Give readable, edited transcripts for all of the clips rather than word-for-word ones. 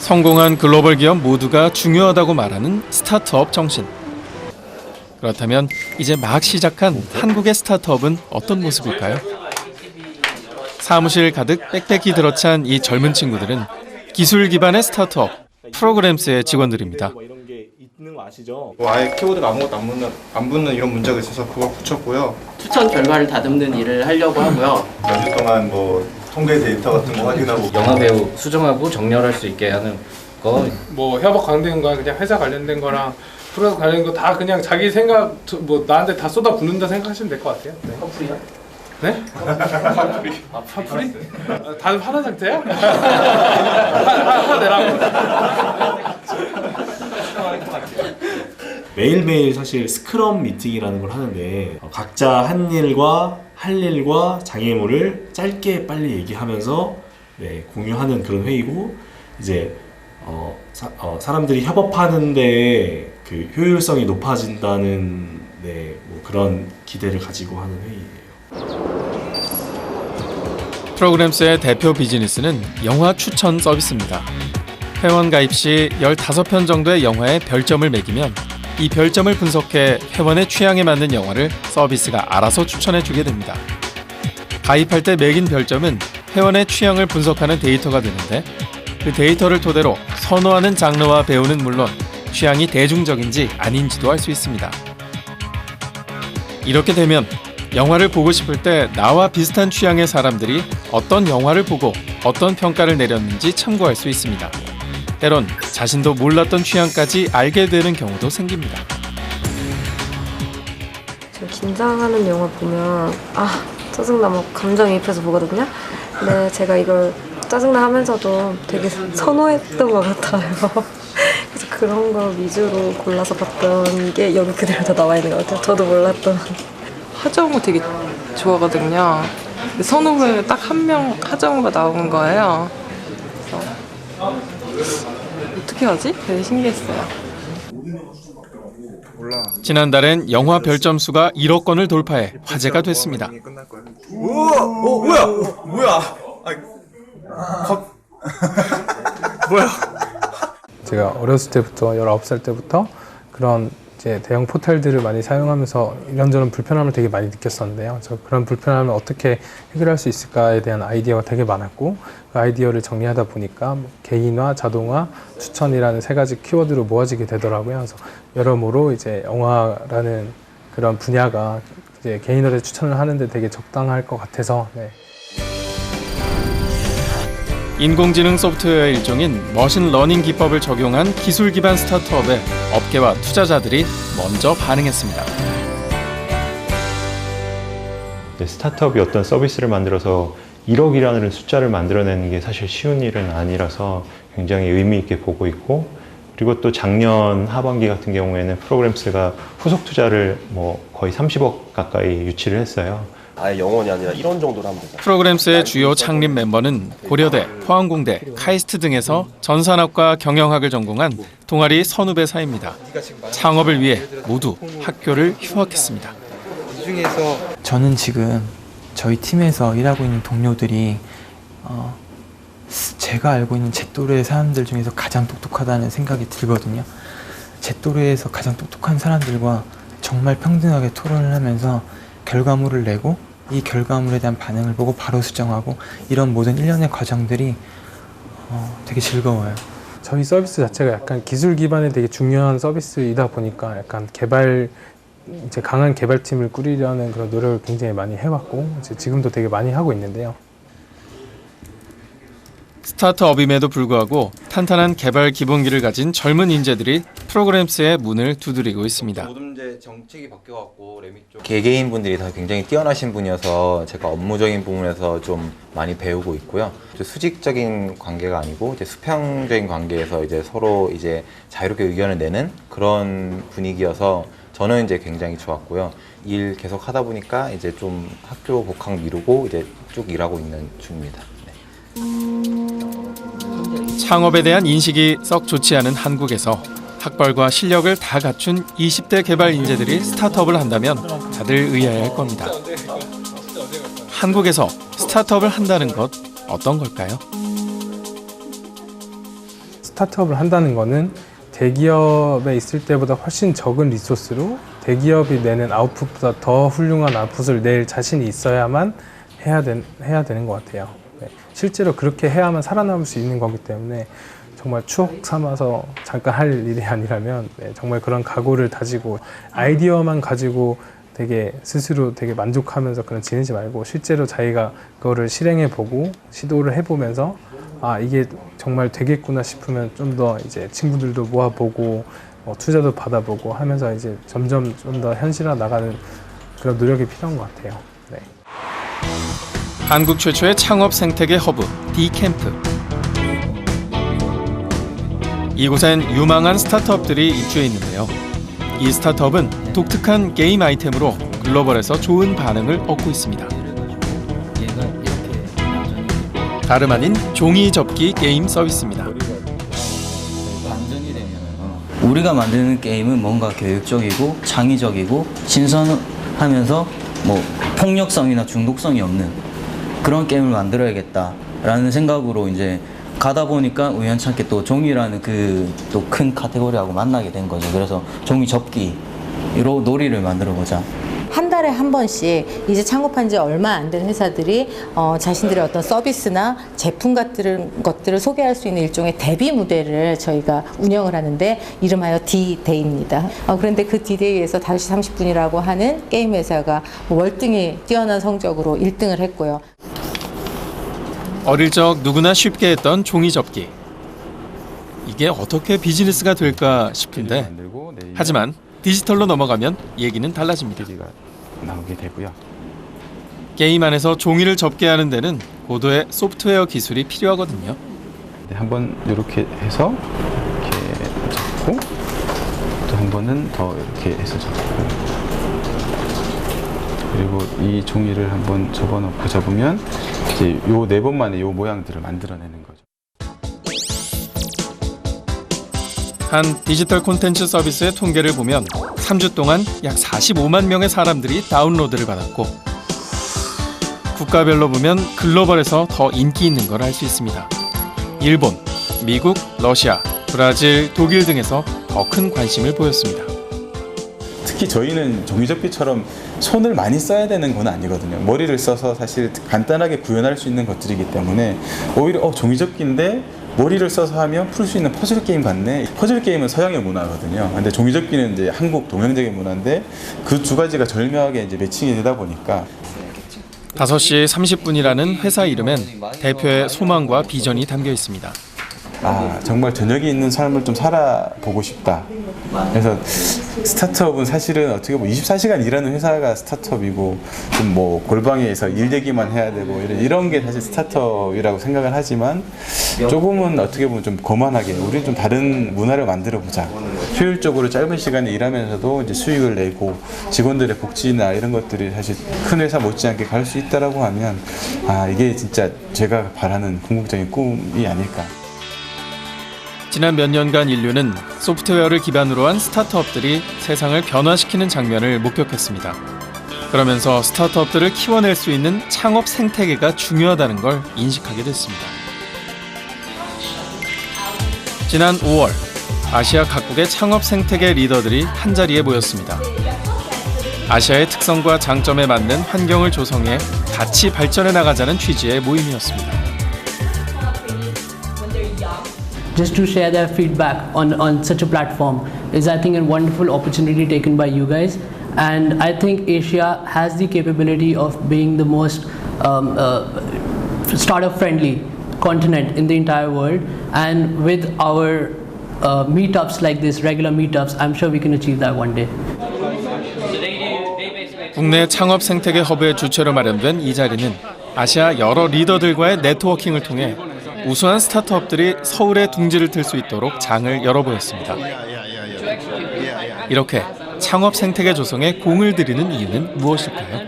성공한 글로벌 기업 모두가 중요하다고 말하는 스타트업 정신. 그렇다면 이제 막 시작한 한국의 스타트업은 어떤 모습일까요? 사무실 가득 빽빽히 들어찬 이 젊은 친구들은 기술 기반의 스타트업 프로그램스의 직원들입니다. 이런 게 있는 거 아시죠? 아예 키보드가 아무것도 안 붙는 이런 문제가 있어서 그걸 붙였고요. 추천 결과를 다듬는 일을 하려고 하고요. 몇 주 동안 뭐 통계 데이터 같은 거 확인하고 영화 배우 수정하고 정렬할 수 있게 하는 거. 뭐 협업 관련된 거랑 그냥 회사 관련된 거랑 프로젝트 관련된 거 다 그냥 자기 생각 뭐 나한테 다 쏟아 붓는다 생각하시면 될 것 같아요. 네. 커플이요? 네? 파풀이? 다들 화난 상태야? 화내라고. 매일매일 사실 스크럼 미팅이라는 걸 하는데 각자 한 일과 할 일과 장애물을 짧게 빨리 얘기하면서 공유하는 그런 회의고 이제 사람들이 협업하는데 그 효율성이 높아진다는 뭐 그런 기대를 가지고 하는 회의예요. 프로그램스의 대표 비즈니스는 영화 추천 서비스입니다. 회원 가입 시 15편 정도의 영화에 별점을 매기면 이 별점을 분석해 회원의 취향에 맞는 영화를 서비스가 알아서 추천해주게 됩니다. 가입할 때 매긴 별점은 회원의 취향을 분석하는 데이터가 되는데 그 데이터를 토대로 선호하는 장르와 배우는 물론 취향이 대중적인지 아닌지도 알 수 있습니다. 이렇게 되면 영화를 보고 싶을 때 나와 비슷한 취향의 사람들이 어떤 영화를 보고 어떤 평가를 내렸는지 참고할 수 있습니다. 때론 자신도 몰랐던 취향까지 알게 되는 경우도 생깁니다. 저 긴장하는 영화 보면 짜증나 막 감정이입해서 보거든요. 근데 제가 이걸 짜증나 하면서도 되게 선호했던 것 같아요. 그래서 그런 거 위주로 골라서 봤던 게 여기 그대로 다 나와 있는 것 같아요. 저도 몰랐던. 하정우 되게 좋아하거든요. 근데 선후배에 딱 한 명 하정우가 나온 거예요. 그래서 어떻게 하지? 되게 신기했어요. 지난달엔 영화 별점 수가 1억 건을 돌파해 화제가 됐습니다. 제가 어렸을 때부터 19살 때부터 그런 이제 대형 포털들을 많이 사용하면서 이런저런 불편함을 되게 많이 느꼈었는데요. 그런 불편함을 어떻게 해결할 수 있을까에 대한 아이디어가 되게 많았고 그 아이디어를 정리하다 보니까 개인화, 자동화, 추천이라는 세 가지 키워드로 모아지게 되더라고요. 그래서 여러모로 이제 영화라는 그런 분야가 이제 개인화를 추천을 하는데 되게 적당할 것 같아서. 인공지능 소프트웨어의 일종인 머신러닝 기법을 적용한 기술 기반 스타트업에 업계와 투자자들이 먼저 반응했습니다. 스타트업이 어떤 서비스를 만들어서 1억이라는 숫자를 만들어내는 게 사실 쉬운 일은 아니라서 굉장히 의미 있게 보고 있고, 그리고 또 작년 하반기 같은 경우에는 프로그램스가 후속 투자를 거의 30억 가까이 유치를 했어요. 아예 영원이 아니라 1원 정도로 하면 되죠. 프로그램스의 주요 창립 멤버는 고려대, 포항공대, 카이스트 등에서 전산학과 경영학을 전공한 동아리 선후배 사이입니다. 창업을 위해 모두 학교를 휴학했습니다. 이 중에서 저는 지금 저희 팀에서 일하고 있는 동료들이 제가 알고 있는 제 또래의 사람들 중에서 가장 똑똑하다는 생각이 들거든요. 제 또래에서 가장 똑똑한 사람들과 정말 평등하게 토론을 하면서 결과물을 내고 이 결과물에 대한 반응을 보고 바로 수정하고 이런 모든 일련의 과정들이 되게 즐거워요. 저희 서비스 자체가 약간 기술 기반의 되게 중요한 서비스이다 보니까 약간 이제 강한 개발팀을 꾸리려는 그런 노력을 굉장히 많이 해왔고 이제 지금도 되게 많이 하고 있는데요. 스타트업임에도 불구하고 탄탄한 개발 기본기를 가진 젊은 인재들이 프로그램스의 문을 두드리고 있습니다. 모든 이제 정책이 바뀌어갖고 레밋 쪽 개개인 분들이 다 굉장히 뛰어나신 분이어서 제가 업무적인 부분에서 좀 많이 배우고 있고요. 수직적인 관계가 아니고 이제 수평적인 관계에서 이제 서로 이제 자유롭게 의견을 내는 그런 분위기여서 저는 이제 굉장히 좋았고요. 일 계속 하다 보니까 이제 좀 학교 복학 미루고 이제 쭉 일하고 있는 중입니다. 창업에 대한 인식이 썩 좋지 않은 한국에서 학벌과 실력을 다 갖춘 20대 개발 인재들이 스타트업을 한다면 다들 의아해할 겁니다. 한국에서 스타트업을 한다는 것 어떤 걸까요? 스타트업을 한다는 거는 대기업에 있을 때보다 훨씬 적은 리소스로 대기업이 내는 아웃풋보다 더 훌륭한 아웃풋을 낼 자신이 있어야만 해야 되는 것 같아요. 네. 실제로 그렇게 해야만 살아남을 수 있는 거기 때문에 정말 추억 삼아서 잠깐 할 일이 아니라면 정말 그런 각오를 다지고 아이디어만 가지고 되게 스스로 되게 만족하면서 그런 지내지 말고 실제로 자기가 그거를 실행해보고 시도를 해보면서 아 이게 정말 되겠구나 싶으면 좀 더 이제 친구들도 모아보고 투자도 받아보고 하면서 이제 점점 좀 더 현실화 나가는 그런 노력이 필요한 것 같아요. 네. 한국 최초의 창업 생태계 허브 D캠프. 이곳엔 유망한 스타트업들이 입주해 있는데요. 이 스타트업은 독특한 게임 아이템으로 글로벌에서 좋은 반응을 얻고 있습니다. 다름 아닌 종이 접기 게임 서비스입니다. 우리가 만드는 게임은 뭔가 교육적이고 창의적이고 신선하면서 뭐 폭력성이나 중독성이 없는 그런 게임을 만들어야겠다라는 생각으로 이제 가다 보니까 우연찮게 또 종이라는 그 또 큰 카테고리하고 만나게 된 거죠. 그래서 종이 접기로 놀이를 만들어 보자. 한 달에 한 번씩 이제 창업한 지 얼마 안 된 회사들이 자신들의 어떤 서비스나 제품 같은 것들을 소개할 수 있는 일종의 데뷔 무대를 저희가 운영을 하는데 이름하여 D-Day입니다. 그런데 그 D-Day에서 5시 30분이라고 하는 게임 회사가 월등히 뛰어난 성적으로 1등을 했고요. 어릴 적 누구나 쉽게 했던 종이 접기. 이게 어떻게 비즈니스가 될까 싶은데 하지만 디지털로 넘어가면 얘기는 달라집니다. 나오게 되고요. 게임 안에서 종이를 접게 하는 데는 고도의 소프트웨어 기술이 필요하거든요. 네, 한번 이렇게 해서 이렇게 접고 또 한 번은 더 이렇게 해서 접고 그리고 이 종이를 한번 접어놓고 접으면 이제 요 4번 만에 요 모양들을 만들어내는 거죠. 한 디지털 콘텐츠 서비스의 통계를 보면 3주 동안 약 45만 명의 사람들이 다운로드를 받았고 국가별로 보면 글로벌에서 더 인기 있는 걸 알 수 있습니다. 일본, 미국, 러시아, 브라질, 독일 등에서 더 큰 관심을 보였습니다. 특히 저희는 종이접기처럼 손을 많이 써야 되는 건 아니거든요. 머리를 써서 사실 간단하게 구현할 수 있는 것들이기 때문에 오히려 종이접기인데 머리를 써서 하면 풀 수 있는 퍼즐 게임 같네. 퍼즐 게임은 서양의 문화거든요. 근데 종이접기는 이제 한국 동양적인 문화인데 그 두 가지가 절묘하게 이제 매칭이 되다 보니까 5시 30분이라는 회사 이름엔 대표의 소망과 비전이 담겨 있습니다. 아, 정말 저녁이 있는 삶을 좀 살아보고 싶다. 그래서 스타트업은 사실은 어떻게 보면 24시간 일하는 회사가 스타트업이고 좀 뭐 골방에서 일 얘기만 해야 되고 이런 게 사실 스타트업이라고 생각을 하지만 조금은 어떻게 보면 좀 거만하게 우리는 좀 다른 문화를 만들어 보자. 효율적으로 짧은 시간에 일하면서도 이제 수익을 내고 직원들의 복지나 이런 것들이 사실 큰 회사 못지않게 갈 수 있다라고 하면 아, 이게 진짜 제가 바라는 궁극적인 꿈이 아닐까. 지난 몇 년간 인류는 소프트웨어를 기반으로 한 스타트업들이 세상을 변화시키는 장면을 목격했습니다. 그러면서 스타트업들을 키워낼 수 있는 창업 생태계가 중요하다는 걸 인식하게 됐습니다. 지난 5월, 아시아 각국의 창업 생태계 리더들이 한자리에 모였습니다. 아시아의 특성과 장점에 맞는 환경을 조성해 같이 발전해 나가자는 취지의 모임이었습니다. Just to share their feedback on such a platform is, I think, a wonderful opportunity taken by you guys. And I think Asia has the capability of being the most startup-friendly continent in the entire world. And with our meetups like this, regular meetups, I'm sure we can achieve that one day. 국내 창업 생태계 허브의 주체로 마련된 이 자리는 아시아 여러 리더들과의 네트워킹을 통해 우수한 스타트업들이 서울에 둥지를 틀 수 있도록 장을 열어보였습니다. 이렇게 창업 생태계 조성에 공을 들이는 이유는 무엇일까요?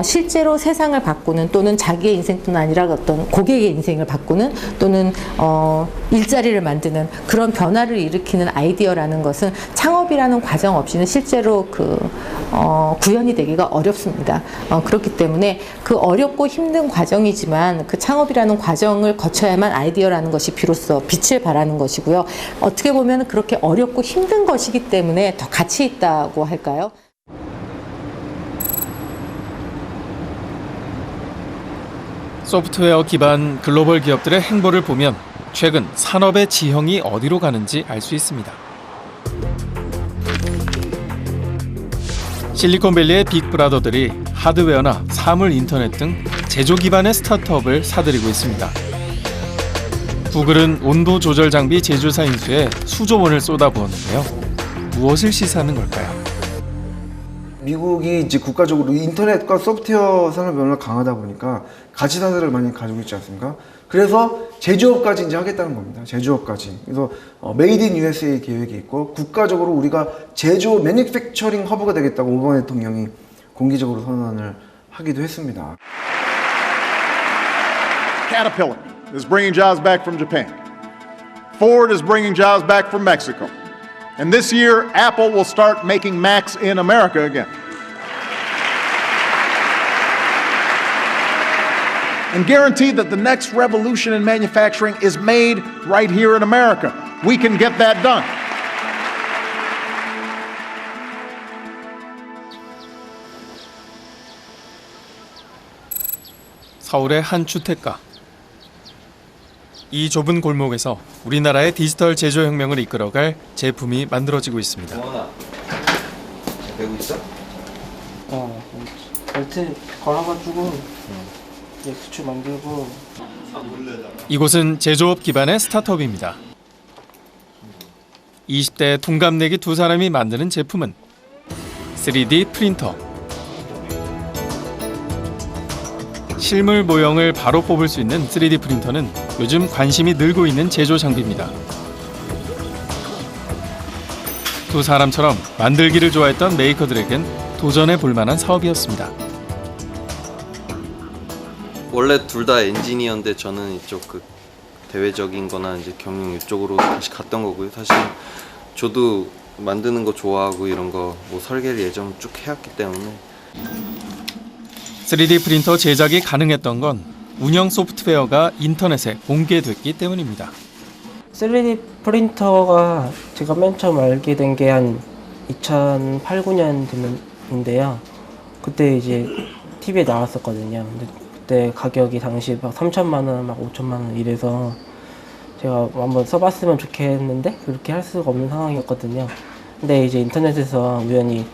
실제로 세상을 바꾸는 또는 자기의 인생뿐 아니라 어떤 고객의 인생을 바꾸는 또는 일자리를 만드는 그런 변화를 일으키는 아이디어라는 것은 창업이라는 과정 없이는 실제로 구현이 되기가 어렵습니다. 그렇기 때문에 그 어렵고 힘든 과정이지만 그 창업이라는 과정을 거쳐야만 아이디어라는 것이 비로소 빛을 발하는 것이고요. 어떻게 보면 그렇게 어렵고 힘든 것이기 때문에 더 가치 있다고 할까요? 소프트웨어 기반 글로벌 기업들의 행보를 보면 최근 산업의 지형이 어디로 가는지 알 수 있습니다. 실리콘밸리의 빅브라더들이 하드웨어나 사물 인터넷 등 제조 기반의 스타트업을 사들이고 있습니다. 구글은 온도 조절 장비 제조사 인수에 수조 원을 쏟아부었는데요. 무엇을 시사하는 걸까요? 미국이 이제 국가적으로 인터넷과 소프트웨어 산업이 워낙 강하다 보니까 가치사들을 많이 가지고 있지 않습니까? 그래서 제조업까지 이제 하겠다는 겁니다. 제조업까지. 그래서 메이드 인 USA 계획이 있고 국가적으로 우리가 제조 매니팩처링 허브가 되겠다고 오바마 대통령이 공개적으로 선언을 하기도 했습니다. Caterpillar is bringing jobs back from Japan. Ford is bringing jobs back from Mexico. And this year, Apple will start making Macs in America again. And guarantee that the next revolution in manufacturing is made right here in America. We can get that done. 서울의 한 주택가. 이 좁은 골목에서 우리나라의 디지털 제조혁명을 이끌어갈 제품이 만들어지고 있습니다. 배우고 있어? 벨트 걸어가지고 이제 수출 만들고. 이곳은 제조업 기반의 스타트업입니다. 20대 동갑내기 두 사람이 만드는 제품은 3D 프린터. 실물 모형을 바로 뽑을 수 있는 3D 프린터는 요즘 관심이 늘고 있는 제조 장비입니다. 두 사람처럼 만들기를 좋아했던 메이커들에겐 도전해 볼 만한 사업이었습니다. 원래 둘 다 엔지니어인데 저는 이쪽 그 대외적인 거나 이제 경영 이쪽으로 다시 갔던 거고요. 사실 저도 만드는 거 좋아하고 이런 거 뭐 설계를 예전 쭉 해왔기 때문에 3D 프린터 제작이 가능했던 건 운영 소프트웨어가 인터넷에 공개됐기 때문입니다. 3D 프린터가 제가 맨 처음 알게 된 게 한 2008, 9년인데요. 그때 이제 TV에 나왔었거든요. 근데 그때 가격이 당시 막 3천만 원, 막 5천만 원 이래서 제가 한번 써봤으면 좋겠는데 그렇게 할 수가 없는 상황이었거든요. 근데 이제 인터넷에서 우연히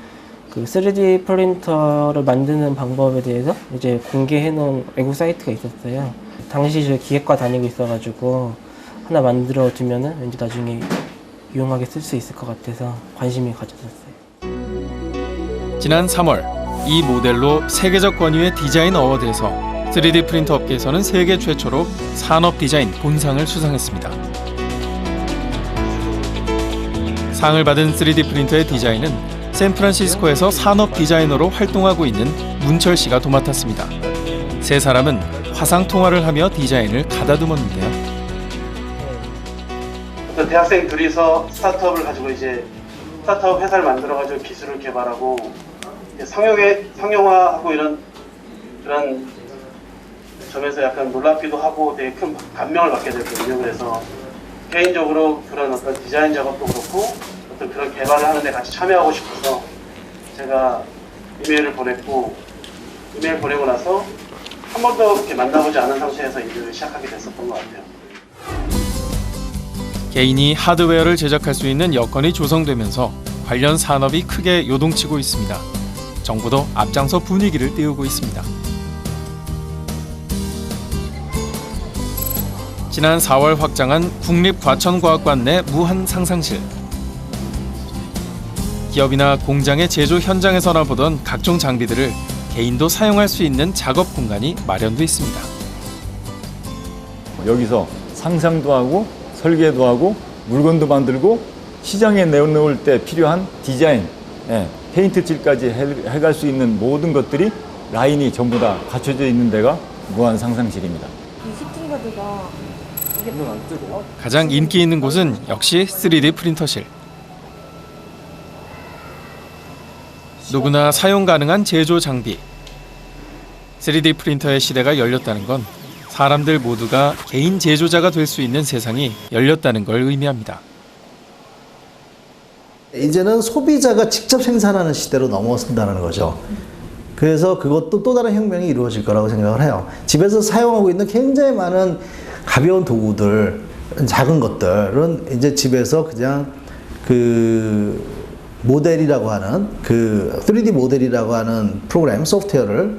그 3D 프린터를 만드는 방법에 대해서 이제 공개해놓은 외국 사이트가 있었어요. 당시 저 기획과 다니고 있어가지고 하나 만들어 두면은 왠지 나중에 유용하게 쓸 수 있을 것 같아서 관심이 가졌었어요. 지난 3월 이 모델로 세계적 권위의 디자인 어워드에서 3D 프린터 업계에서는 세계 최초로 산업 디자인 본상을 수상했습니다. 상을 받은 3D 프린터의 디자인은 샌프란시스코에서 산업 디자이너로 활동하고 있는 문철 씨가 도맡았습니다. 세 사람은 화상 통화를 하며 디자인을 가다듬었는데요. 어떤 대학생 둘이서 스타트업을 가지고 이제 스타트업 회사를 만들어가지고 기술을 개발하고 상용화하고 이런 그런 점에서 약간 놀랍기도 하고 되게 큰 감명을 받게 됐거든요. 그래서 개인적으로 그런 어떤 디자인 작업도 그렇고 어떤 그런 개발을 하는데 같이 참여하고 싶어서 제가 이메일을 보냈고 이메일 보내고 나서 한 번도 이렇게 만나보지 않은 상태에서 일을 시작하게 됐었던 것 같아요. 개인이 하드웨어를 제작할 수 있는 여건이 조성되면서 관련 산업이 크게 요동치고 있습니다. 정부도 앞장서 분위기를 띄우고 있습니다. 지난 4월 확장한 국립과천과학관 내 무한 상상실. 기업이나 공장의 제조 현장에서나 보던 각종 장비들을 개인도 사용할 수 있는 작업 공간이 마련돼 있습니다. 여기서 상상도 하고 설계도 하고 물건도 만들고 시장에 내놓을 때 필요한 디자인, 페인트 칠까지 해갈 수 있는 모든 것들이 라인이 전부 다 갖춰져 있는 데가 무한 상상실입니다. 이 시팅가드가 이게 안 뜨고. 가장 인기 있는 곳은 역시 3D 프린터실. 누구나 사용 가능한 제조 장비. 3D 프린터의 시대가 열렸다는 건 사람들 모두가 개인 제조자가 될 수 있는 세상이 열렸다는 걸 의미합니다. 이제는 소비자가 직접 생산하는 시대로 넘어선다는 거죠. 그래서 그것도 또 다른 혁명이 이루어질 거라고 생각을 해요. 집에서 사용하고 있는 굉장히 많은 가벼운 도구들, 작은 것들은 이제 집에서 그냥 그 모델이라고 하는 그 3D 모델이라고 하는 프로그램, 소프트웨어를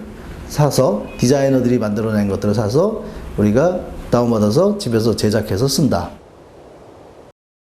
사서 디자이너들이 만들어낸 것들을 사서 우리가 다운받아서 집에서 제작해서 쓴다.